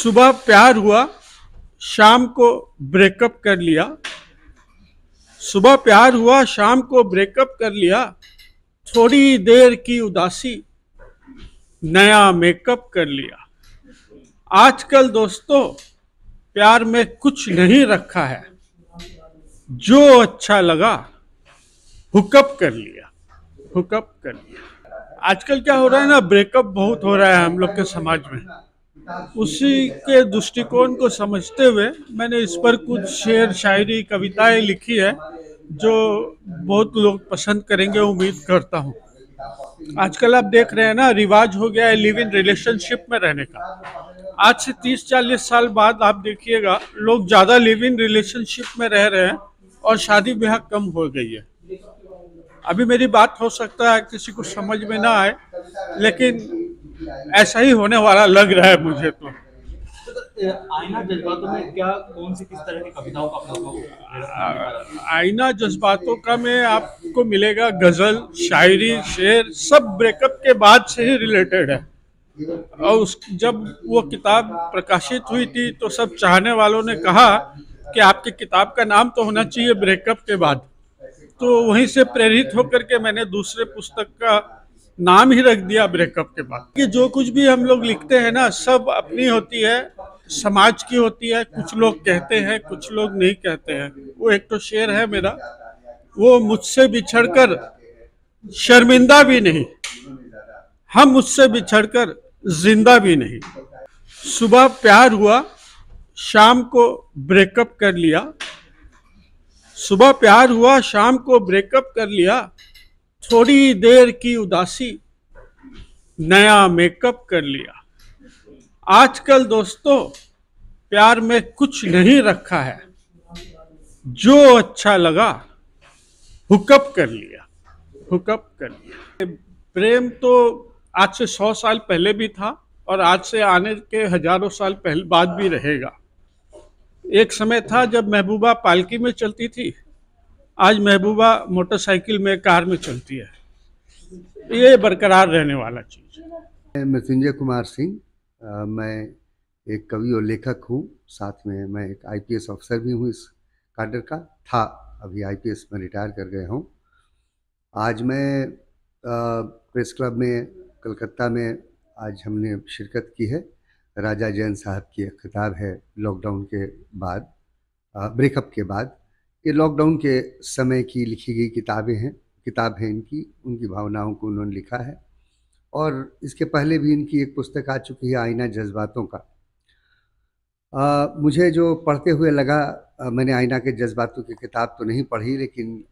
सुबह प्यार हुआ, शाम को ब्रेकअप कर लिया। सुबह प्यार हुआ, शाम को ब्रेकअप कर लिया। थोड़ी देर की उदासी, नया मेकअप कर लिया। आजकल दोस्तों प्यार में कुछ नहीं रखा है, जो अच्छा लगा हुकअप कर लिया। हुकअप कर लिया। आजकल क्या हो रहा है ना, ब्रेकअप बहुत हो रहा है हम लोग के समाज में। उसी के दृष्टिकोण को समझते हुए मैंने इस पर कुछ शेर, शायरी, कविताएं लिखी है जो बहुत लोग पसंद करेंगे, उम्मीद करता हूँ। आजकल आप देख रहे हैं ना, रिवाज हो गया है लिव इन रिलेशनशिप में रहने का। आज से 30-40 साल बाद आप देखिएगा लोग ज्यादा लिव इन रिलेशनशिप में रह रहे हैं और शादी ब्याह कम हो गई है। अभी मेरी बात हो सकता है किसी को समझ में ना आए, लेकिन ऐसा ही होने वाला लग रहा है मुझे तो। आईना जज्बातों में क्या कौन सी किस तरह की कविताओं का अपना को आईना जज्बातों का में आपको मिलेगा गजल, शायरी, शेर, सब ब्रेकअप के बाद से ही रिलेटेड है। और जब वो किताब प्रकाशित हुई थी तो सब चाहने वालों ने कहा कि आपकी किताब का नाम तो होना चाहिए ब्रेकअप के बाद। तो वहीं से प्रेरित होकर के मैंने दूसरे पुस्तक का नाम ही रख दिया ब्रेकअप के बाद। कि जो कुछ भी हम लोग लिखते हैं ना, सब अपनी होती है, समाज की होती है। कुछ लोग कहते हैं, कुछ लोग नहीं कहते हैं। वो एक तो शेर है मेरा, वो मुझसे बिछड़कर शर्मिंदा भी नहीं, हम मुझसे बिछड़कर जिंदा भी नहीं। सुबह प्यार हुआ, शाम को ब्रेकअप कर लिया। सुबह प्यार हुआ, शाम को ब्रेकअप कर लिया। थोड़ी देर की उदासी, नया मेकअप कर लिया। आजकल दोस्तों प्यार में कुछ नहीं रखा है, जो अच्छा लगा हुकअप कर लिया। हुकअप कर लिया। प्रेम तो आज से 100 साल पहले भी था और आज से आने के हजारों साल पहले बाद भी रहेगा। एक समय था जब महबूबा पालकी में चलती थी, आज महबूबा मोटरसाइकिल में, कार में चलती है। ये बरकरार रहने वाला चीज है। मृत्युंजय कुमार सिंह, मैं एक कवि और लेखक हूँ। साथ में मैं एक आईपीएस अफसर भी हूँ। इस काडर का था, अभी आईपीएस में रिटायर कर गया हूँ। आज मैं प्रेस क्लब में कलकत्ता में आज हमने शिरकत की है। राजा जैन साहब की एक किताब है लॉकडाउन के बाद, ब्रेकअप के बाद। ये लॉकडाउन के समय की लिखी गई किताब है इनकी, उनकी भावनाओं को उन्होंने लिखा है। और इसके पहले भी इनकी एक पुस्तक आ चुकी है, आईना जज्बातों का। मुझे जो पढ़ते हुए लगा, मैंने आईना के जज्बातों की किताब तो नहीं पढ़ी, लेकिन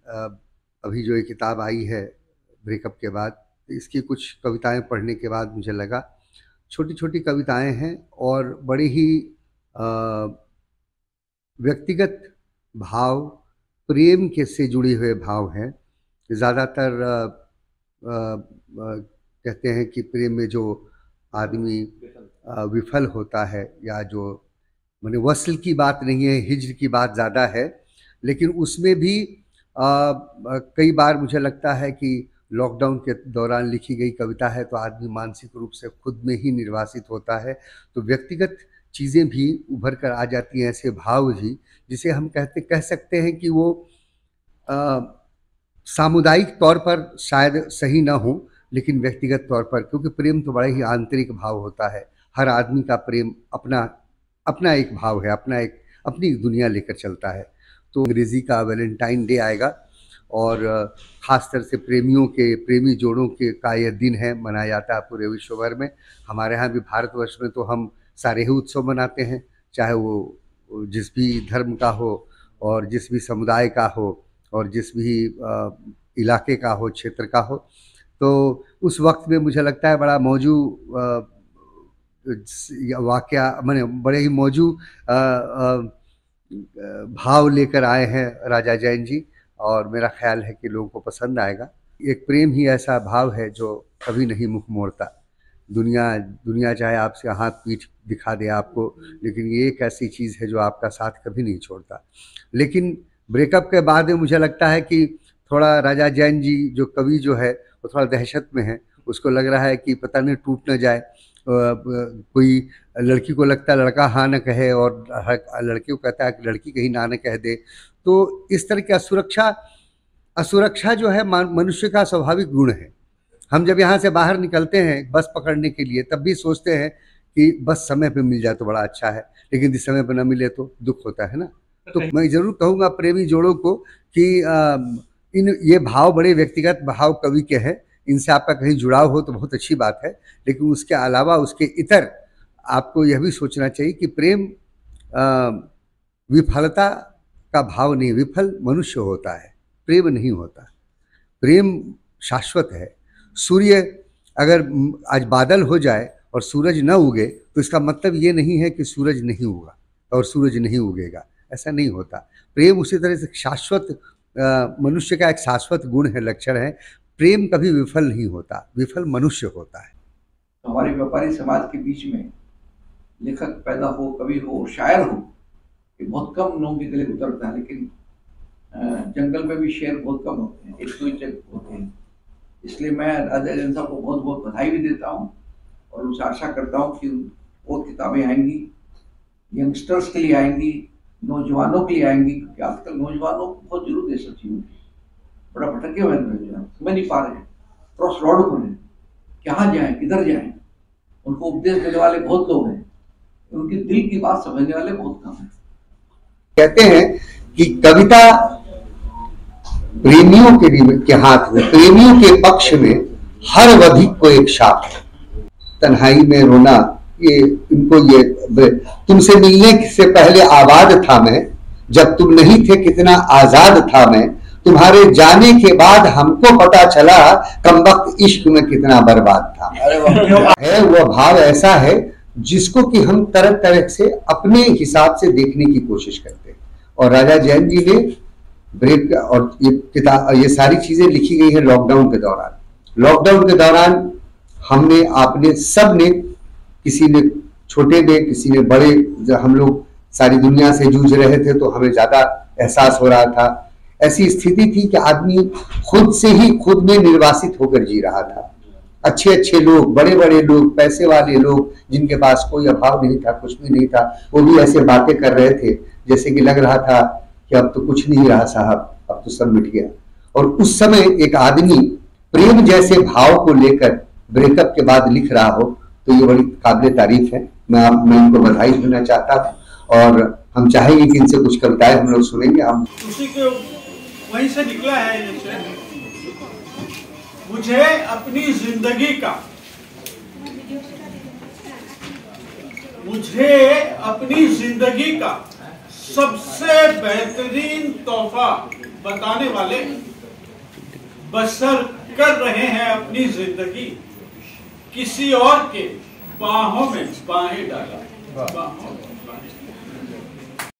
अभी जो ये किताब आई है ब्रेकअप के बाद, इसकी कुछ कविताएं पढ़ने के बाद मुझे लगा, छोटी छोटी कविताएं हैं और बड़े ही व्यक्तिगत भाव, प्रेम के से जुड़े हुए भाव हैं। ज़्यादातर कहते हैं कि प्रेम में जो आदमी विफल होता है, या जो माने वस्ल की बात नहीं है, हिज्र की बात ज़्यादा है। लेकिन उसमें भी कई बार मुझे लगता है कि लॉकडाउन के दौरान लिखी गई कविता है तो आदमी मानसिक रूप से खुद में ही निर्वासित होता है, तो व्यक्तिगत चीज़ें भी उभर कर आ जाती हैं, ऐसे भाव ही, जिसे हम कह सकते हैं कि वो सामुदायिक तौर पर शायद सही ना हो, लेकिन व्यक्तिगत तौर पर, क्योंकि प्रेम तो बड़ा ही आंतरिक भाव होता है। हर आदमी का प्रेम अपना एक भाव है, अपनी एक दुनिया लेकर चलता है। तो अंग्रेज़ी का वैलेंटाइन डे आएगा और ख़ासतर से प्रेमी जोड़ों के का यह दिन है, मनाया जाता है पूरे विश्व भर में। हमारे यहाँ भी भारतवर्ष में तो हम सारे ही उत्सव मनाते हैं, चाहे वो जिस भी धर्म का हो और जिस भी समुदाय का हो और जिस भी इलाके का हो, क्षेत्र का हो। तो उस वक्त में मुझे लगता है बड़ा मौजू वाक़या, माने बड़े ही मौजू भाव लेकर आए हैं राजा जैन जी, और मेरा ख्याल है कि लोगों को पसंद आएगा। एक प्रेम ही ऐसा भाव है जो कभी नहीं मुख मोड़ता। दुनिया चाहे आपसे हाथ पीठ दिखा दे आपको, लेकिन ये एक ऐसी चीज़ है जो आपका साथ कभी नहीं छोड़ता। लेकिन ब्रेकअप के बाद मुझे लगता है कि थोड़ा राजा जैन जी जो कवि जो है वो थोड़ा दहशत में है। उसको लग रहा है कि पता नहीं टूट न जाए, कोई लड़की को लगता है लड़का हाँ न कहे और लड़के को कहता है कि लड़की कहीं ना न कह दे। तो इस तरह की असुरक्षा जो है मनुष्य का स्वाभाविक गुण है। हम जब यहाँ से बाहर निकलते हैं बस पकड़ने के लिए, तब भी सोचते हैं कि बस समय पे मिल जाए तो बड़ा अच्छा है, लेकिन जिस समय पे ना मिले तो दुख होता है ना। तो मैं ज़रूर कहूँगा प्रेमी जोड़ों को कि ये भाव बड़े व्यक्तिगत भाव कवि के हैं, इनसे आपका कहीं जुड़ाव हो तो बहुत अच्छी बात है, लेकिन उसके अलावा उसके इतर आपको यह भी सोचना चाहिए कि प्रेम विफलता का भाव नहीं, विफल मनुष्य होता है, प्रेम नहीं होता। प्रेम शाश्वत है। सूर्य अगर आज बादल हो जाए और सूरज न उगे तो इसका मतलब ये नहीं है कि सूरज नहीं होगा और सूरज नहीं उगेगा, ऐसा नहीं होता। प्रेम उसी तरह से शाश्वत, मनुष्य का एक शाश्वत गुण है, लक्षण है। प्रेम कभी विफल नहीं होता, विफल मनुष्य होता है। हमारे व्यापारी समाज के बीच में लेखक पैदा हो, कवि हो, शायर हो, ये बहुत कम लोगों के गले उतरता है, लेकिन जंगल में भी शेर बहुत कम होते हैं, एक दो ही होते हैं। इसलिए मैं राजा जैन साहब को बहुत बहुत बधाई भी देता हूँ और उनसे आशा करता हूँ कि बहुत किताबें आएंगी, यंगस्टर्स के लिए आएंगी, नौजवानों के लिए आएंगी, क्योंकि आजकल नौजवानों को बहुत जरूरत है सब चीज़ों की। बड़ा भटके हुए नौजवान समझ नहीं पा रहे हैं, क्रॉस रोड पर हैं, कहाँ जाएं, किधर जाएं। उनको उपदेश देने वाले बहुत लोग हैं, उनके दिल की बात समझने वाले बहुत कम हैं। कहते हैं कि कविता प्रेमियों के हाथ में, प्रेमियों के पक्ष में हर वधिक को एक शाप है। तन्हाई में रोना, ये इनको ये तुमसे मिलने से पहले आबाद था मैं, जब तुम नहीं थे कितना आजाद था मैं, तुम्हारे जाने के बाद हमको पता चला कमबख्त इश्क में कितना बर्बाद था। है वह भाव ऐसा है जिसको कि हम तरह तरह से अपने हिसाब से देखने की कोशिश करते हैं। और राजा जैन जी ने ब्रेक और ये किताब, ये सारी चीजें लिखी गई है लॉकडाउन के दौरान। लॉकडाउन के दौरान हमने, आपने, सब ने, किसी ने छोटे में, किसी ने बड़े, जब हम लोग सारी दुनिया से जूझ रहे थे तो हमें ज्यादा एहसास हो रहा था। ऐसी स्थिति थी कि आदमी खुद से ही खुद में निर्वासित होकर जी रहा था। अच्छे अच्छे लोग, बड़े बड़े लोग, पैसे वाले लोग, जिनके पास कोई अभाव नहीं था, कुछ भी नहीं था, वो भी ऐसे बातें कर रहे थे जैसे कि लग रहा था कि अब तो कुछ नहीं रहा साहब, अब तो सब मिट गया। और उस समय एक आदमी प्रेम जैसे भाव को लेकर ब्रेकअप के बाद लिख रहा हो तो ये बड़ी काबिल तारीफ है। मैं इनको बधाई देना चाहता हूँ और हम चाहेंगे कि इनसे कुछ कविताएं हम लोग सुनेंगे। हम उसी के वहीं से निकला है ये शेर। मुझे अपनी जिंदगी का, मुझे अपनी जिंदगी का सबसे बेहतरीन तोहफा बताने वाले बसर कर रहे हैं अपनी जिंदगी किसी और के बाहों में बाहें डाला, बाहों में।